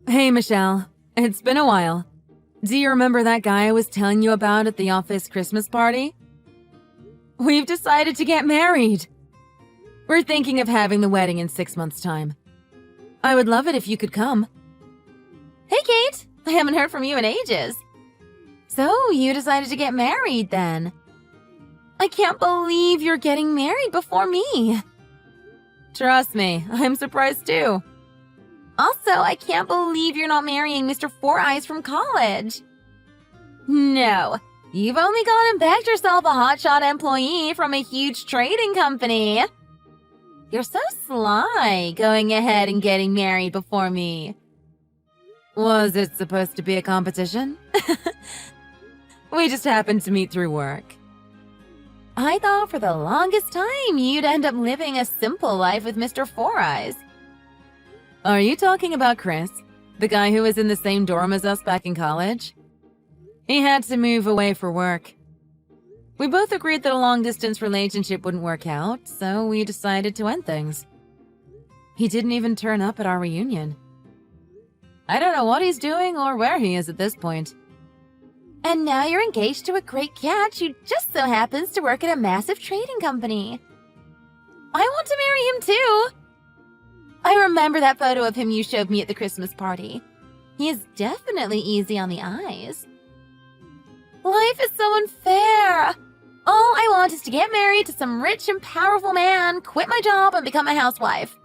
Hey, Michelle. It's been a while. Do you remember that guy I was telling you about at the office Christmas party? We've decided to get married. We're thinking of having the wedding in 6 months' time. I would love it if you could come. Hey, Kate. I haven't heard from you in ages. So, you decided to get married then? I can't believe you're getting married before me. Trust me, I'm surprised too. Also, I can't believe you're not marrying Mr. Four Eyes from college. No, you've only gone and bagged yourself a hotshot employee from a huge trading company. You're so sly, going ahead and getting married before me. Was it supposed to be a competition? We just happened to meet through work. I thought for the longest time you'd end up living a simple life with Mr. Four Eyes. Are you talking about Chris, the guy who was in the same dorm as us back in college? He had to move away for work. We both agreed that a long-distance relationship wouldn't work out, so we decided to end things. He didn't even turn up at our reunion. I don't know what he's doing or where he is at this point. And now you're engaged to a great catch who just so happens to work at a massive trading company. I want to marry him too. I remember that photo of him you showed me at the Christmas party. He is definitely easy on the eyes. Life is so unfair. All I want is to get married to some rich and powerful man, quit my job, and become a housewife.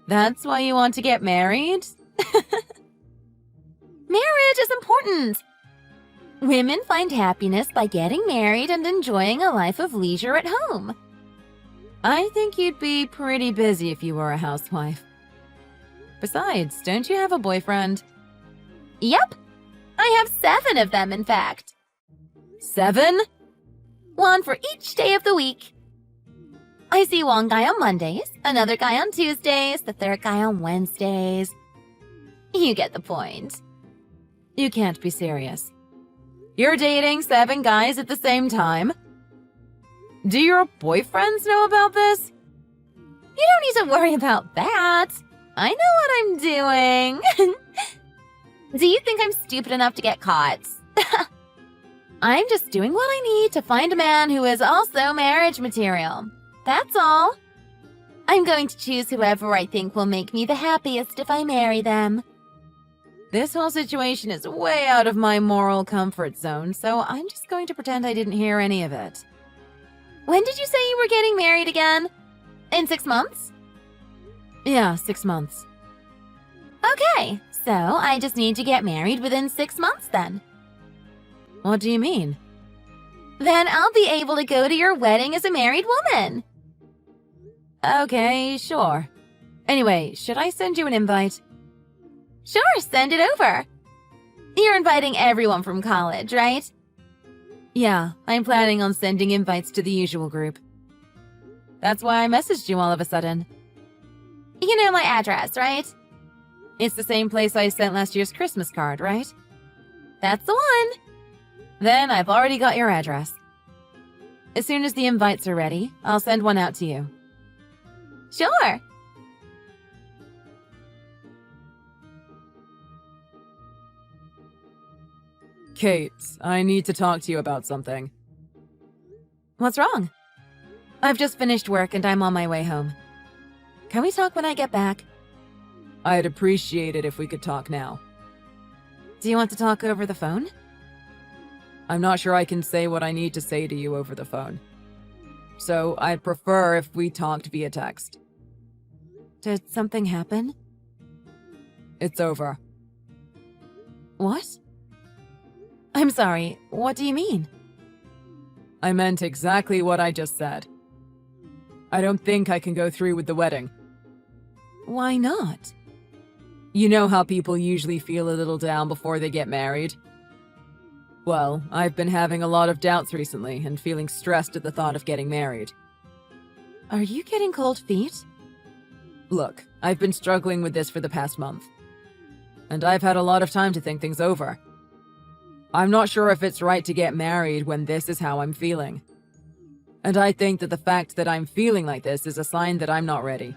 That's why you want to get married? Marriage is important. Women find happiness by getting married and enjoying a life of leisure at home. I think you'd be pretty busy if you were a housewife. Besides, don't you have a boyfriend? Yep. I have 7 of them, in fact. 7? 1 for each day of the week. I see one guy on Mondays, another guy on Tuesdays, the third guy on Wednesdays. You get the point. You can't be serious. You're dating 7 guys at the same time? Do your boyfriends know about this? You don't need to worry about that. I know what I'm doing. Do you think I'm stupid enough to get caught? I'm just doing what I need to find a man who is also marriage material. That's all. I'm going to choose whoever I think will make me the happiest if I marry them. This whole situation is way out of my moral comfort zone, so I'm just going to pretend I didn't hear any of it. When did you say you were getting married again? In 6 months? Yeah, 6 months. Okay, so I just need to get married within 6 months then. What do you mean? Then I'll be able to go to your wedding as a married woman. Okay, sure. Anyway, should I send you an invite? Sure, send it over. You're inviting everyone from college, right? Yeah, I'm planning on sending invites to the usual group. That's why I messaged you all of a sudden. You know my address, right? It's the same place I sent last year's Christmas card, right? That's the one. Then I've already got your address. As soon as the invites are ready, I'll send one out to you. Sure. Kate, I need to talk to you about something. What's wrong? I've just finished work and I'm on my way home. Can we talk when I get back? I'd appreciate it if we could talk now. Do you want to talk over the phone? I'm not sure I can say what I need to say to you over the phone. So I'd prefer if we talked via text. Did something happen? It's over. What? I'm sorry, what do you mean? I meant exactly what I just said. I don't think I can go through with the wedding. Why not? You know how people usually feel a little down before they get married? Well, I've been having a lot of doubts recently and feeling stressed at the thought of getting married. Are you getting cold feet? Look, I've been struggling with this for the past month. And I've had a lot of time to think things over. I'm not sure if it's right to get married when this is how I'm feeling. And I think that the fact that I'm feeling like this is a sign that I'm not ready.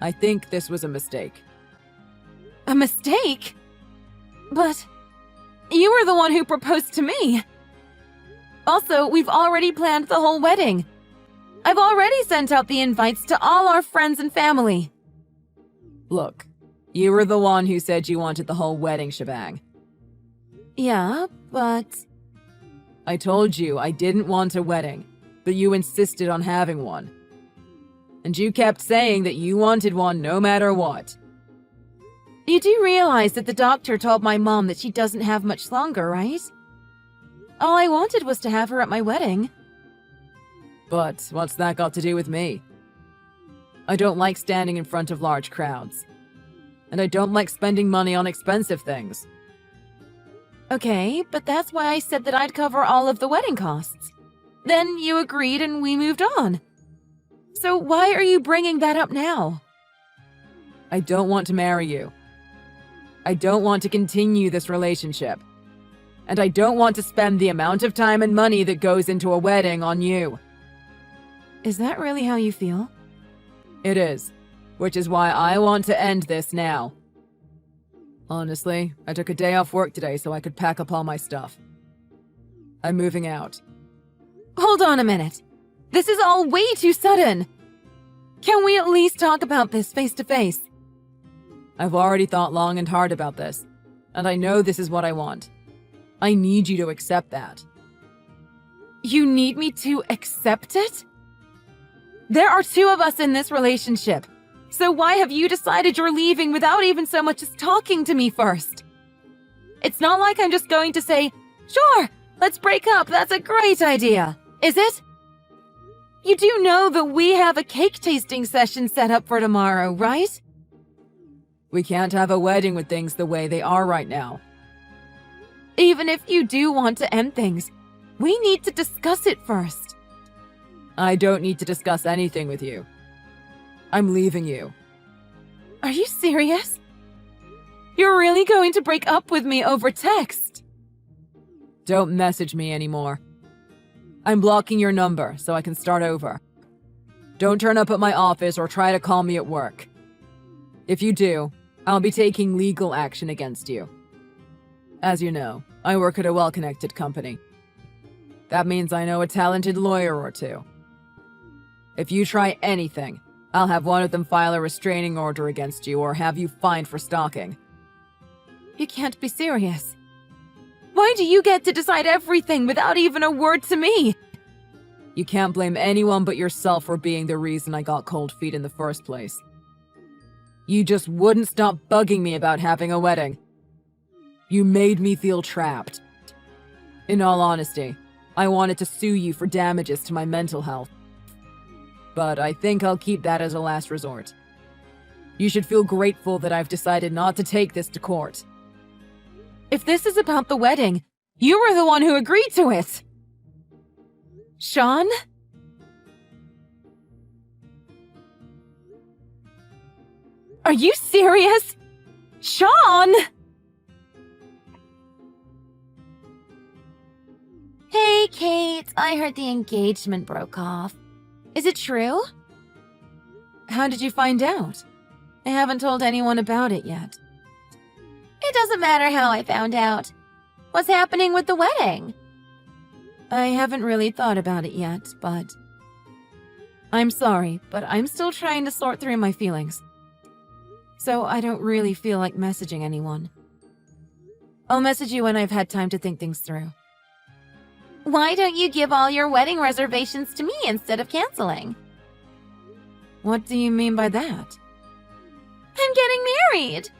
I think this was a mistake. A mistake? But you were the one who proposed to me. Also, we've already planned the whole wedding. I've already sent out the invites to all our friends and family. Look, you were the one who said you wanted the whole wedding shebang. Yeah, but... I told you I didn't want a wedding, but you insisted on having one. And you kept saying that you wanted one no matter what. You do realize that the doctor told my mom that she doesn't have much longer, right? All I wanted was to have her at my wedding. But what's that got to do with me? I don't like standing in front of large crowds. And I don't like spending money on expensive things. Okay, but that's why I said that I'd cover all of the wedding costs. Then you agreed and we moved on. So why are you bringing that up now? I don't want to marry you. I don't want to continue this relationship. And I don't want to spend the amount of time and money that goes into a wedding on you. Is that really how you feel? It is, which is why I want to end this now. Honestly, I took a day off work today so I could pack up all my stuff. I'm moving out. Hold on a minute. This is all way too sudden. Can we at least talk about this face to face? I've already thought long and hard about this, and I know this is what I want. I need you to accept that. You need me to accept it? There are two of us in this relationship. So why have you decided you're leaving without even so much as talking to me first? It's not like I'm just going to say, sure, let's break up, that's a great idea, is it? You do know that we have a cake tasting session set up for tomorrow, right? We can't have a wedding with things the way they are right now. Even if you do want to end things, we need to discuss it first. I don't need to discuss anything with you. I'm leaving you. Are you serious? You're really going to break up with me over text? Don't message me anymore. I'm blocking your number so I can start over. Don't turn up at my office or try to call me at work. If you do, I'll be taking legal action against you. As you know, I work at a well-connected company. That means I know a talented lawyer or two. If you try anything, I'll have one of them file a restraining order against you or have you fined for stalking. You can't be serious. Why do you get to decide everything without even a word to me? You can't blame anyone but yourself for being the reason I got cold feet in the first place. You just wouldn't stop bugging me about having a wedding. You made me feel trapped. In all honesty, I wanted to sue you for damages to my mental health. But I think I'll keep that as a last resort. You should feel grateful that I've decided not to take this to court. If this is about the wedding, you were the one who agreed to it. Sean? Are you serious? Sean! Hey, Kate. I heard the engagement broke off. Is it true? How did you find out? I haven't told anyone about it yet. It doesn't matter how I found out. What's happening with the wedding? I haven't really thought about it yet, but... I'm sorry, but I'm still trying to sort through my feelings. So I don't really feel like messaging anyone. I'll message you when I've had time to think things through. Why don't you give all your wedding reservations to me instead of canceling? What do you mean by that? I'm getting married!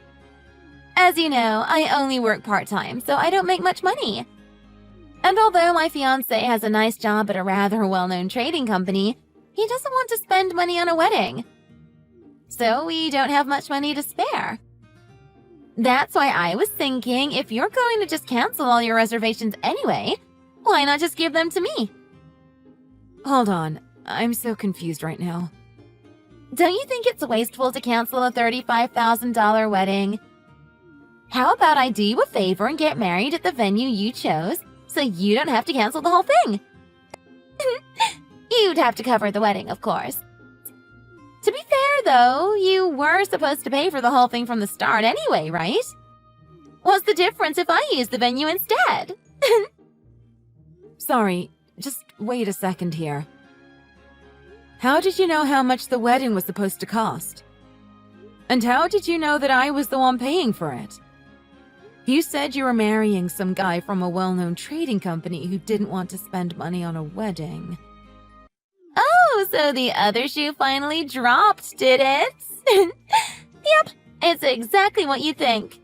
As you know, I only work part-time, so I don't make much money. And although my fiancé has a nice job at a rather well-known trading company, he doesn't want to spend money on a wedding. So we don't have much money to spare. That's why I was thinking, if you're going to just cancel all your reservations anyway, why not just give them to me? Hold on, I'm so confused right now. Don't you think it's wasteful to cancel a $35,000 wedding? How about I do you a favor and get married at the venue you chose, so you don't have to cancel the whole thing? You'd have to cover the wedding, of course. To be fair, though, you were supposed to pay for the whole thing from the start anyway, right? What's the difference if I use the venue instead? Sorry, just wait a second here. How did you know how much the wedding was supposed to cost? And how did you know that I was the one paying for it? You said you were marrying some guy from a well-known trading company who didn't want to spend money on a wedding. Oh, so the other shoe finally dropped, did it? Yep, it's exactly what you think.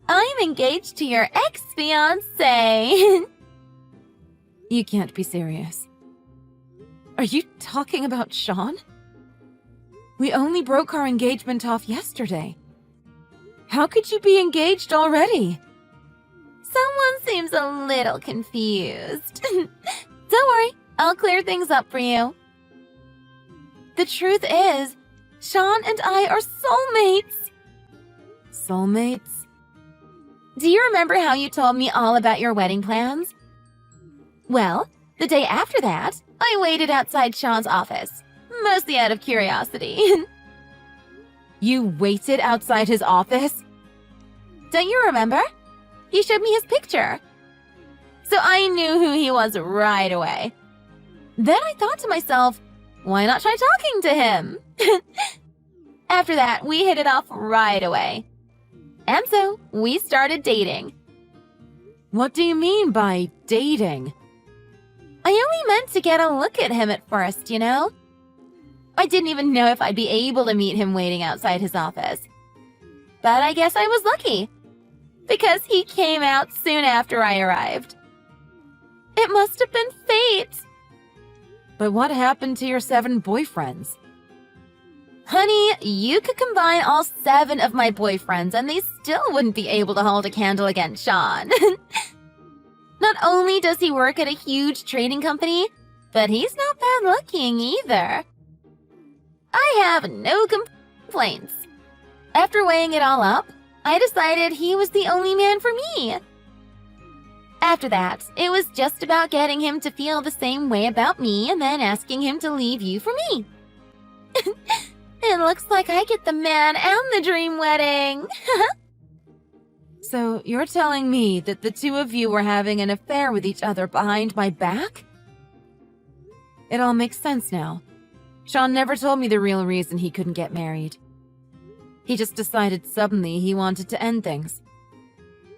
I'm engaged to your ex-fiancé. You can't be serious. Are you talking about Sean? We only broke our engagement off yesterday. How could you be engaged already? Someone seems a little confused. Don't worry, I'll clear things up for you. The truth is, Sean and I are soulmates. Soulmates? Do you remember how you told me all about your wedding plans? Well, the day after that, I waited outside Sean's office, mostly out of curiosity. You waited outside his office? Don't you remember? He showed me his picture. So I knew who he was right away. Then I thought to myself, why not try talking to him? After that, we hit it off right away. And so, we started dating. What do you mean by dating? I only meant to get a look at him at first, you know? I didn't even know if I'd be able to meet him waiting outside his office. But I guess I was lucky, because he came out soon after I arrived. It must have been fate. But what happened to your 7 boyfriends? Honey, you could combine all 7 of my boyfriends and they still wouldn't be able to hold a candle against Sean. Not only does he work at a huge trading company, but he's not bad looking either. I have no complaints. After weighing it all up, I decided he was the only man for me. After that, it was just about getting him to feel the same way about me and then asking him to leave you for me. It looks like I get the man and the dream wedding. So you're telling me that the 2 of you were having an affair with each other behind my back? It all makes sense now. Sean never told me the real reason he couldn't get married. He just decided suddenly he wanted to end things.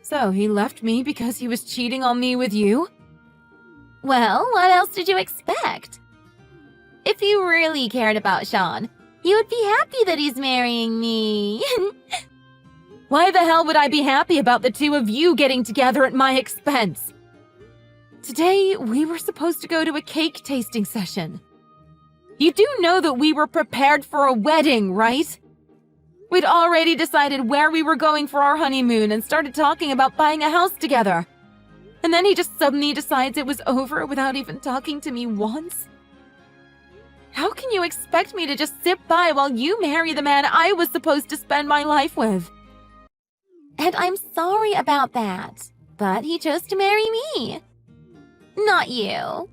So he left me because he was cheating on me with you? Well, what else did you expect? If you really cared about Sean, you would be happy that he's marrying me. Why the hell would I be happy about the 2 of you getting together at my expense? Today, we were supposed to go to a cake tasting session. You do know that we were prepared for a wedding, right? We'd already decided where we were going for our honeymoon and started talking about buying a house together. And then he just suddenly decides it was over without even talking to me once? How can you expect me to just sit by while you marry the man I was supposed to spend my life with? And I'm sorry about that, but he chose to marry me. Not you.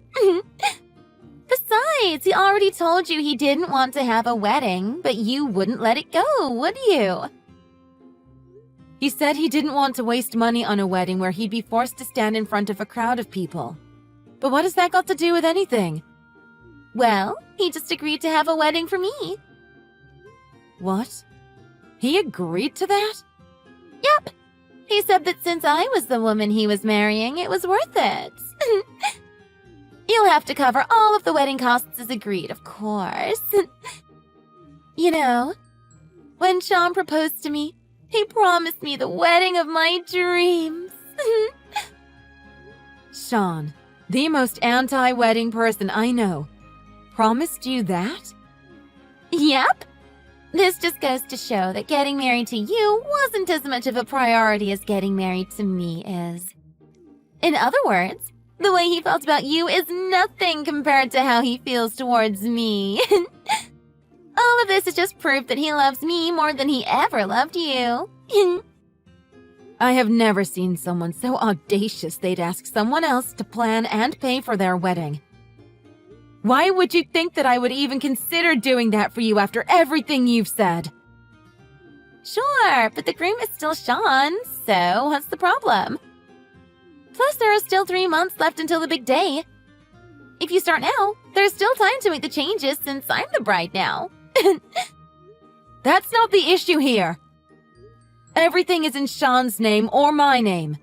Besides, he already told you he didn't want to have a wedding, but you wouldn't let it go, would you? He said he didn't want to waste money on a wedding where he'd be forced to stand in front of a crowd of people. But what has that got to do with anything? Well, he just agreed to have a wedding for me. What? He agreed to that? Yep. He said that since I was the woman he was marrying, it was worth it. You'll have to cover all of the wedding costs as agreed, of course. You know, when Sean proposed to me, he promised me the wedding of my dreams. Sean, the most anti-wedding person I know, promised you that? Yep. This just goes to show that getting married to you wasn't as much of a priority as getting married to me is. In other words, the way he felt about you is nothing compared to how he feels towards me. All of this is just proof that he loves me more than he ever loved you. I have never seen someone so audacious they'd ask someone else to plan and pay for their wedding. Why would you think that I would even consider doing that for you after everything you've said? Sure, but the groom is still Sean, so what's the problem? Plus, there are still 3 months left until the big day. If you start now, there's still time to make the changes since I'm the bride now. That's not the issue here. Everything is in Sean's name or my name.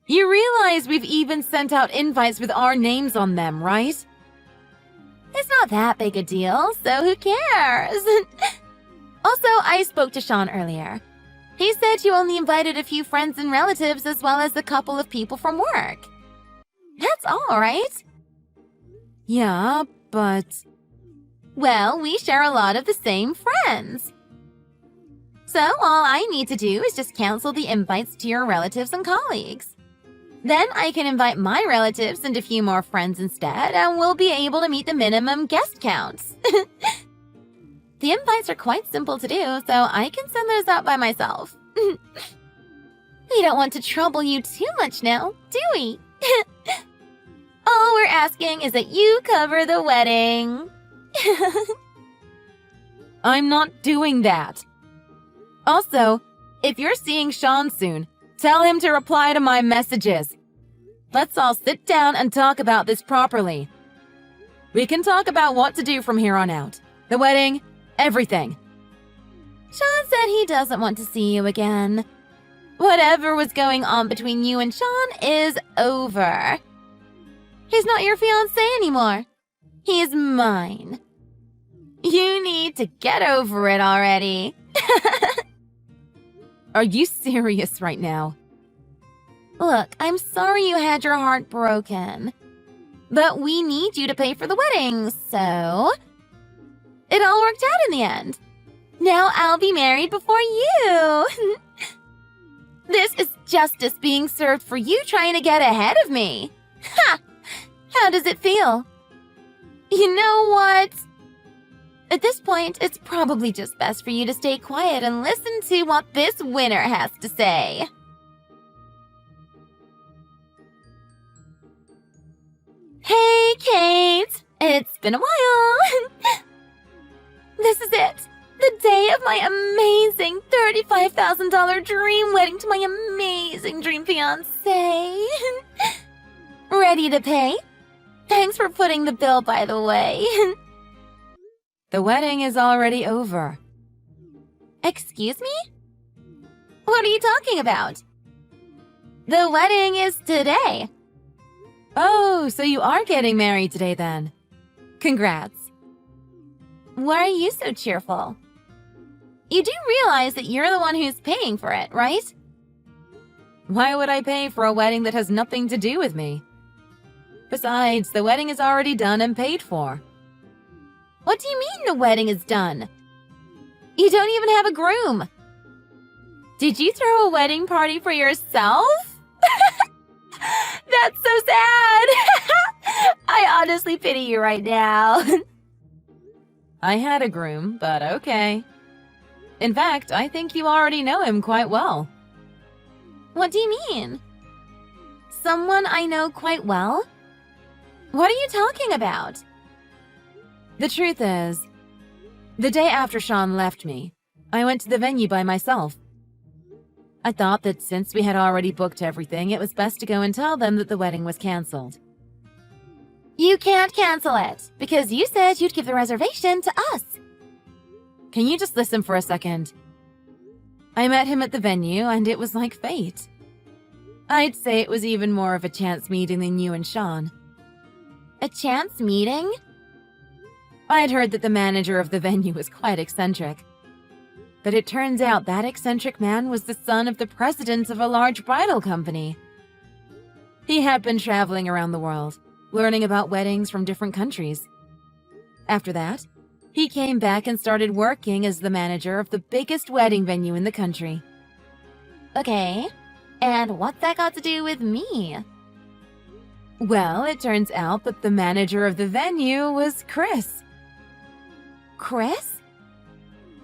You realize we've even sent out invites with our names on them, right? It's not that big a deal, so who cares? Also, I spoke to Sean earlier. He said you only invited a few friends and relatives as well as a couple of people from work. That's all, right? Yeah, but... Well, we share a lot of the same friends. So all I need to do is just cancel the invites to your relatives and colleagues. Then I can invite my relatives and a few more friends instead, and we'll be able to meet the minimum guest counts. The invites are quite simple to do, so I can send those out by myself. We don't want to trouble you too much now, do we? All we're asking is that you cover the wedding. I'm not doing that. Also, if you're seeing Sean soon, tell him to reply to my messages. Let's all sit down and talk about this properly. We can talk about what to do from here on out. The wedding, everything. Sean said he doesn't want to see you again. Whatever was going on between you and Sean is over. He's not your fiancé anymore. He is mine. You need to get over it already. Are you serious right now? Look, I'm sorry you had your heart broken. But we need you to pay for the wedding, so... It all worked out in the end. Now I'll be married before you. This is justice being served for you trying to get ahead of me. Ha! How does it feel? You know what? At this point, it's probably just best for you to stay quiet and listen to what this winner has to say. Hey, Kate! It's been a while. This is it. The day of my amazing $35,000 dream wedding to my amazing dream fiancé. Ready to pay? Thanks for putting the bill, by the way. The wedding is already over. Excuse me? What are you talking about? The wedding is today. Oh, so you are getting married today then. Congrats. Why are you so cheerful? You do realize that you're the one who's paying for it, right? Why would I pay for a wedding that has nothing to do with me? Besides, the wedding is already done and paid for. What do you mean the wedding is done? You don't even have a groom. Did you throw a wedding party for yourself? That's so sad. I honestly pity you right now. I had a groom, but okay. In fact, I think you already know him quite well. What do you mean? Someone I know quite well? What are you talking about? The truth is, the day after Sean left me, I went to the venue by myself. I thought that since we had already booked everything, it was best to go and tell them that the wedding was cancelled. You can't cancel it, because you said you'd give the reservation to us. Can you just listen for a second? I met him at the venue, and it was like fate. I'd say it was even more of a chance meeting than you and Sean. A chance meeting? I'd heard that the manager of the venue was quite eccentric. But it turns out that eccentric man was the son of the president of a large bridal company. He had been traveling around the world, learning about weddings from different countries. After that, he came back and started working as the manager of the biggest wedding venue in the country. Okay, and what's that got to do with me? Well, it turns out that the manager of the venue was Chris. Chris?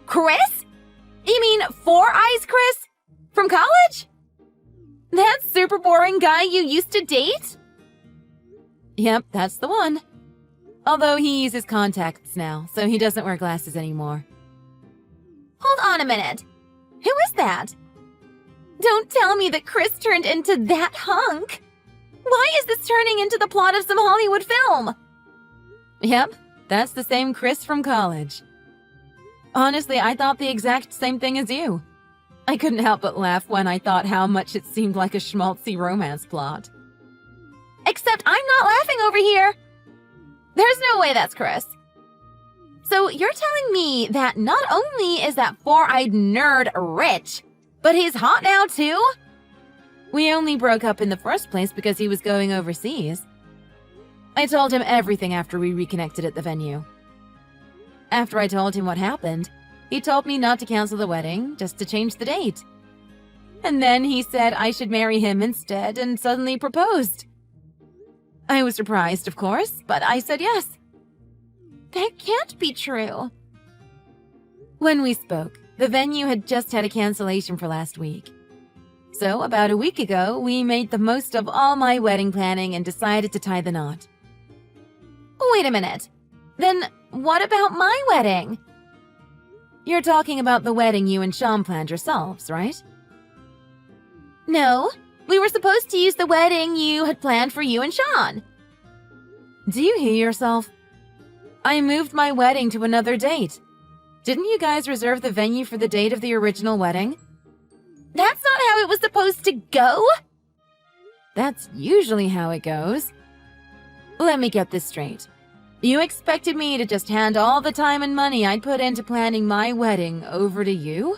Chris? You mean Four Eyes Chris? From college? That super boring guy you used to date? Yep, that's the one. Although he uses contacts now, so he doesn't wear glasses anymore. Hold on a minute. Who is that? Don't tell me that Chris turned into that hunk. Why is this turning into the plot of some Hollywood film? Yep, that's the same Chris from college. Honestly, I thought the exact same thing as you. I couldn't help but laugh when I thought how much it seemed like a schmaltzy romance plot. Except I'm not laughing over here. There's no way that's Chris. So you're telling me that not only is that four-eyed nerd rich, but he's hot now too? We only broke up in the first place because he was going overseas. I told him everything after we reconnected at the venue. After I told him what happened, he told me not to cancel the wedding, just to change the date. And then he said I should marry him instead and suddenly proposed. I was surprised, of course, but I said yes. That can't be true. When we spoke, the venue had just had a cancellation for last week. So about a week ago, we made the most of all my wedding planning and decided to tie the knot. Wait a minute. Then what about my wedding? You're talking about the wedding you and Sean planned yourselves, right? No, we were supposed to use the wedding you had planned for you and Sean. Do you hear yourself? I moved my wedding to another date. Didn't you guys reserve the venue for the date of the original wedding? That's not how it was supposed to go. That's usually how it goes. Let me get this straight. You expected me to just hand all the time and money I'd put into planning my wedding over to you?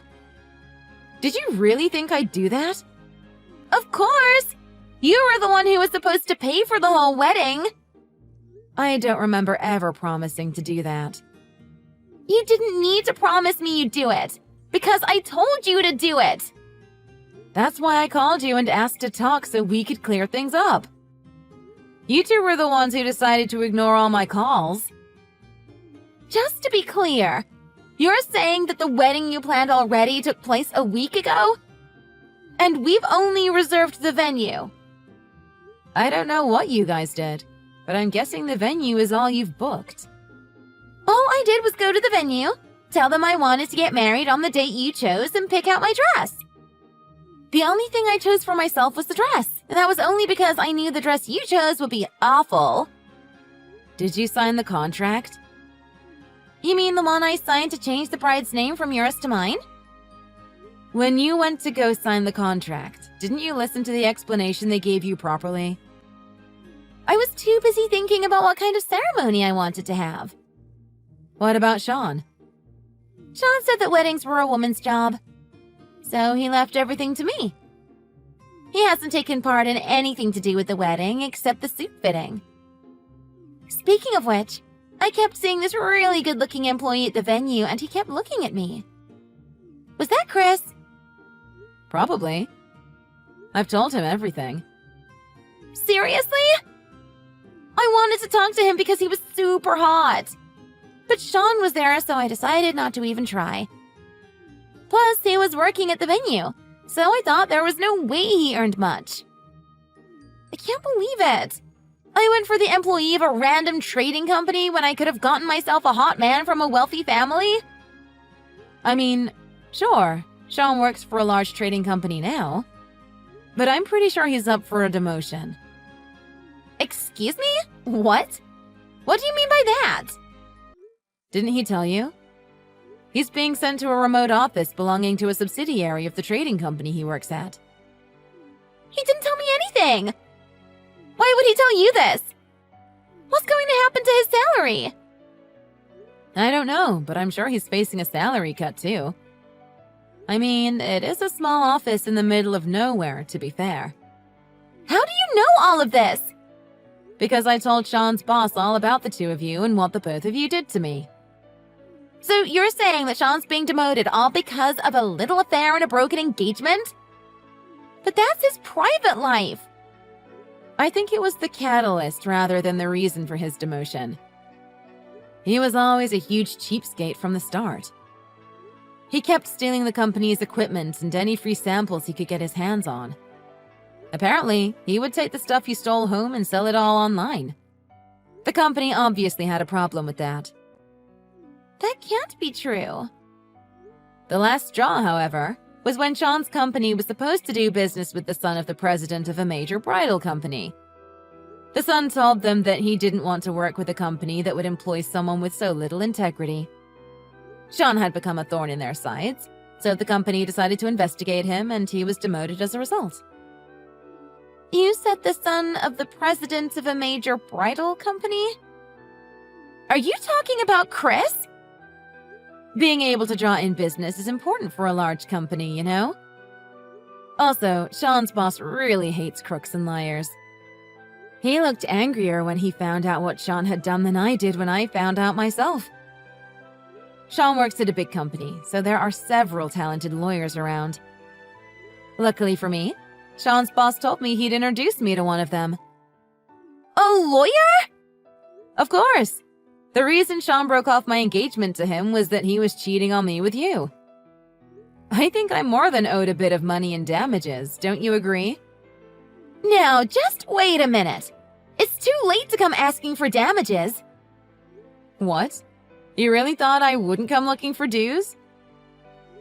Did you really think I'd do that? Of course! You were the one who was supposed to pay for the whole wedding. I don't remember ever promising to do that. You didn't need to promise me you'd do it, because I told you to do it. That's why I called you and asked to talk so we could clear things up. You two were the ones who decided to ignore all my calls. Just to be clear, you're saying that the wedding you planned already took place a week ago? And we've only reserved the venue. I don't know what you guys did, but I'm guessing the venue is all you've booked. All I did was go to the venue, tell them I wanted to get married on the date you chose, and pick out my dress. The only thing I chose for myself was the dress, and that was only because I knew the dress you chose would be awful. Did you sign the contract? You mean the one I signed to change the bride's name from yours to mine? When you went to go sign the contract, didn't you listen to the explanation they gave you properly? I was too busy thinking about what kind of ceremony I wanted to have. What about Sean? Sean said that weddings were a woman's job. So he left everything to me. He hasn't taken part in anything to do with the wedding except the suit fitting. Speaking of which, I kept seeing this really good-looking employee at the venue and he kept looking at me. Was that Chris? Probably. I've told him everything. Seriously? I wanted to talk to him because he was super hot. But Sean was there, so I decided not to even try. Plus, he was working at the venue, so I thought there was no way he earned much. I can't believe it. I went for the employee of a random trading company when I could have gotten myself a hot man from a wealthy family. I mean, sure, Sean works for a large trading company now, but I'm pretty sure he's up for a demotion. Excuse me? What? What do you mean by that? Didn't he tell you? He's being sent to a remote office belonging to a subsidiary of the trading company he works at. He didn't tell me anything! Why would he tell you this? What's going to happen to his salary? I don't know, but I'm sure he's facing a salary cut too. I mean, it is a small office in the middle of nowhere, to be fair. How do you know all of this? Because I told Sean's boss all about the two of you and what the both of you did to me. So you're saying that Sean's being demoted all because of a little affair and a broken engagement? But that's his private life. I think it was the catalyst rather than the reason for his demotion. He was always a huge cheapskate from the start. He kept stealing the company's equipment and any free samples he could get his hands on. Apparently, he would take the stuff he stole home and sell it all online. The company obviously had a problem with that. That can't be true. The last straw, however, was when Sean's company was supposed to do business with the son of the president of a major bridal company. The son told them that he didn't want to work with a company that would employ someone with so little integrity. Sean had become a thorn in their sides, so the company decided to investigate him, and he was demoted as a result. You said the son of the president of a major bridal company? Are you talking about Chris? Being able to draw in business is important for a large company, you know? Also, Sean's boss really hates crooks and liars. He looked angrier when he found out what Sean had done than I did when I found out myself. Sean works at a big company, so there are several talented lawyers around. Luckily for me, Sean's boss told me he'd introduce me to one of them. A lawyer? Of course. The reason Sean broke off my engagement to him was that he was cheating on me with you. I think I'm more than owed a bit of money in damages, don't you agree? Now, just wait a minute. It's too late to come asking for damages. What? You really thought I wouldn't come looking for dues?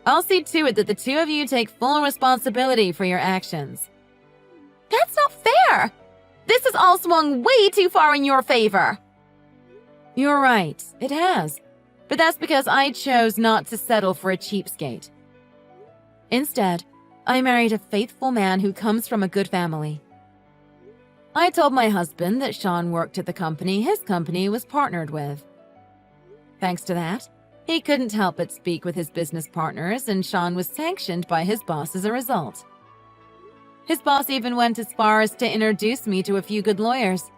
I'll see to it that the two of you take full responsibility for your actions. That's not fair! This has all swung way too far in your favor. You're right, it has. But that's because I chose not to settle for a cheapskate. Instead, I married a faithful man who comes from a good family. I told my husband that Sean worked at the company his company was partnered with. Thanks to that, he couldn't help but speak with his business partners, and Sean was sanctioned by his boss as a result. His boss even went as far as to introduce me to a few good lawyers.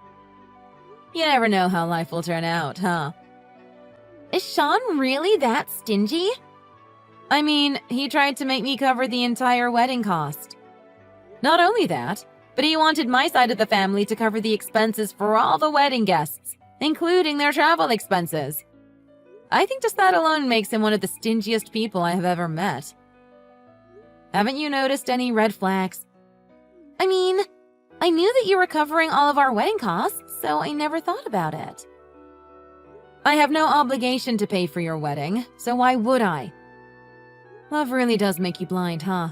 You never know how life will turn out, huh? Is Sean really that stingy? I mean, he tried to make me cover the entire wedding cost. Not only that, but he wanted my side of the family to cover the expenses for all the wedding guests, including their travel expenses. I think just that alone makes him one of the stingiest people I have ever met. Haven't you noticed any red flags? I mean, I knew that you were covering all of our wedding costs, so I never thought about it. I have no obligation to pay for your wedding, so why would I? Love really does make you blind, huh?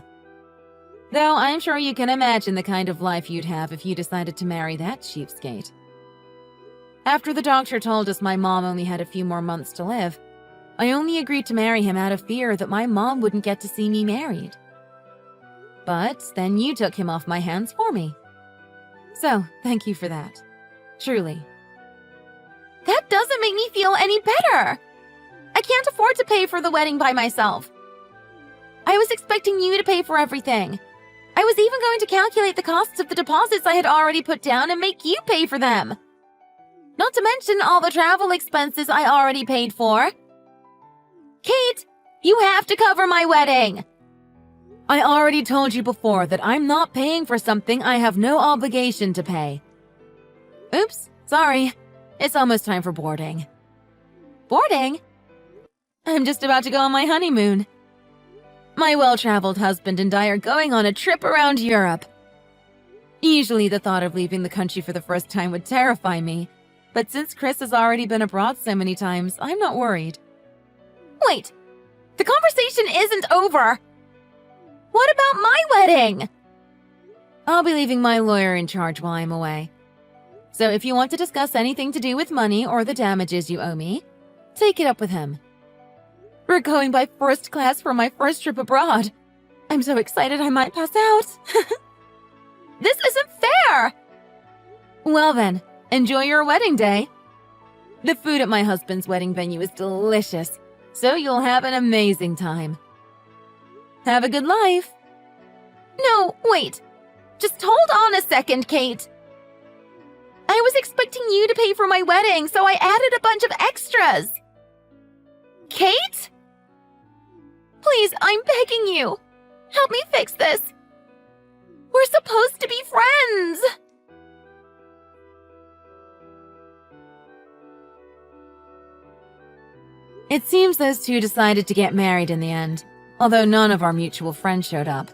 Though I'm sure you can imagine the kind of life you'd have if you decided to marry that cheapskate. After the doctor told us my mom only had a few more months to live, I only agreed to marry him out of fear that my mom wouldn't get to see me married. But then you took him off my hands for me. So, thank you for that. Truly. That doesn't make me feel any better. I can't afford to pay for the wedding by myself. I was expecting you to pay for everything. I was even going to calculate the costs of the deposits I had already put down and make you pay for them. Not to mention all the travel expenses I already paid for. Kate, you have to cover my wedding. I already told you before that I'm not paying for something I have no obligation to pay. Oops, sorry. It's almost time for boarding. Boarding? I'm just about to go on my honeymoon. My well-traveled husband and I are going on a trip around Europe. Usually the thought of leaving the country for the first time would terrify me, but since Chris has already been abroad so many times, I'm not worried. Wait, the conversation isn't over. What about my wedding? I'll be leaving my lawyer in charge while I'm away. So if you want to discuss anything to do with money or the damages you owe me, take it up with him. We're going by first class for my first trip abroad. I'm so excited I might pass out. This isn't fair! Well then, enjoy your wedding day. The food at my husband's wedding venue is delicious, so you'll have an amazing time. Have a good life. No, wait. Just hold on a second, Kate. I was expecting you to pay for my wedding, so I added a bunch of extras. Kate? Please, I'm begging you. Help me fix this. We're supposed to be friends. It seems those two decided to get married in the end, although none of our mutual friends showed up.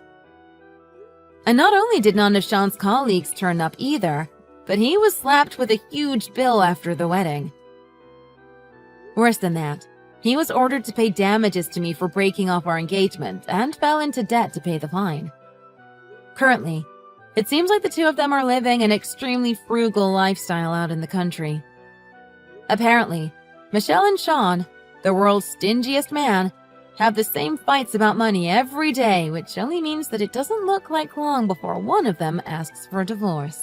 And not only did none of Sean's colleagues turn up either, but he was slapped with a huge bill after the wedding. Worse than that, he was ordered to pay damages to me for breaking off our engagement and fell into debt to pay the fine. Currently, it seems like the two of them are living an extremely frugal lifestyle out in the country. Apparently, Michelle and Sean, the world's stingiest man, have the same fights about money every day, which only means that it doesn't look like long before one of them asks for a divorce.